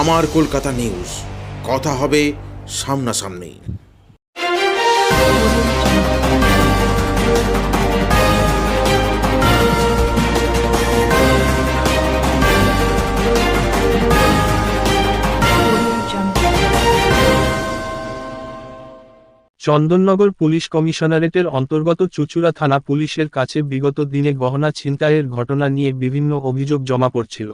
আমার কলকাতা নিউজ, কথা হবে সামনাসামনি। চন্দননগর পুলিশ কমিশনারেটের অন্তর্গত চুঁচুড়া থানা পুলিশের কাছে বিগত দিনে গহনা ছিনতাইয়ের ঘটনা নিয়ে বিভিন্ন অভিযোগ জমা পড়ছিল।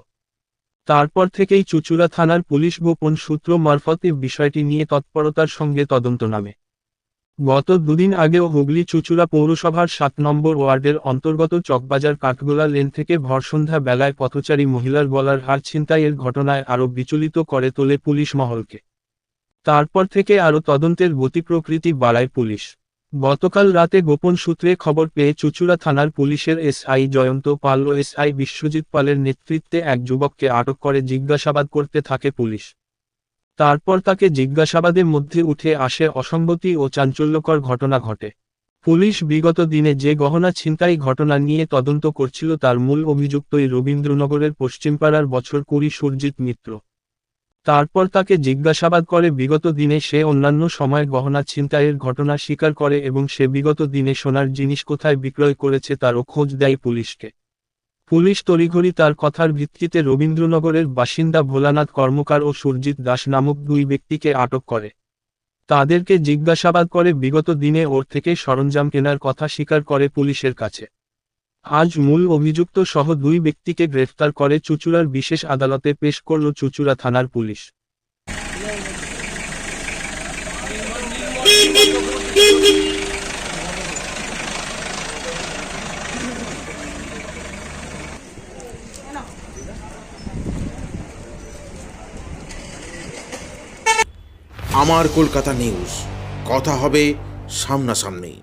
তারপর থেকেই চুঁচুড়া থানার পুলিশ গোপন সূত্র মারফত এ বিষয়টি নিয়ে তৎপরতার সঙ্গে তদন্ত নামে। গত দুদিন আগেও হুগলি চুঁচুড়া পৌরসভার ৭ নম্বর ওয়ার্ডের অন্তর্গত চকবাজার কাঠগোলা লেন থেকে ভরসন্ধ্যা বেলায় পথচারী মহিলার গলার হার ছিনতাইয়ের ঘটনায় আরও বিচলিত করে তোলে পুলিশ মহলকে। তারপর থেকে আরও তদন্তের গতি প্রকৃতি বাড়ায় পুলিশ। গতকাল রাতে গোপন সূত্রে খবর পেয়ে চুঁচুড়া থানার পুলিশের এসআই জয়ন্ত পাল ও এসআই বিশ্বজিৎ পালের নেতৃত্বে এক যুবককে আটক করে জিজ্ঞাসাবাদ করতে থাকে পুলিশ। তারপর তাকে জিজ্ঞাসাবাদের মধ্যে উঠে আসে অসঙ্গতি ও চাঞ্চল্যকর ঘটনা ঘটে। পুলিশ বিগত দিনে যে গহনা ছিনতাই ঘটনা নিয়ে তদন্ত করছিল তার মূল অভিযুক্তই রবীন্দ্রনগরের পশ্চিমপাড়ার বছর 20 সুরজিৎ মিত্র। তারপর তাকে জিজ্ঞাসাবাদ করে বিগত দিনে সে অন্যান্য সময় গহনা ছিনতাইয়ের ঘটনা স্বীকার করে এবং সে বিগত দিনে সোনার জিনিস কোথায় বিক্রয় করেছে তারও খোঁজ দেয় পুলিশকে। পুলিশ তড়িঘড়ি তার কথার ভিত্তিতে রবীন্দ্রনগরের বাসিন্দা ভোলানাথ কর্মকার ও সুরজিৎ দাস নামক দুই ব্যক্তিকে আটক করে। তাদেরকে জিজ্ঞাসাবাদ করে বিগত দিনে ওর থেকে সরঞ্জাম কেনার কথা স্বীকার করে পুলিশের কাছে। আজ মূল অভিযুক্ত সহ দুই ব্যক্তিকে গ্রেফতার করে চুঁচুড়ার বিশেষ আদালতে পেশ করল চুঁচুড়া থানার পুলিশ। আমার কলকাতা নিউজ, কথা হবে সামনাসামনি।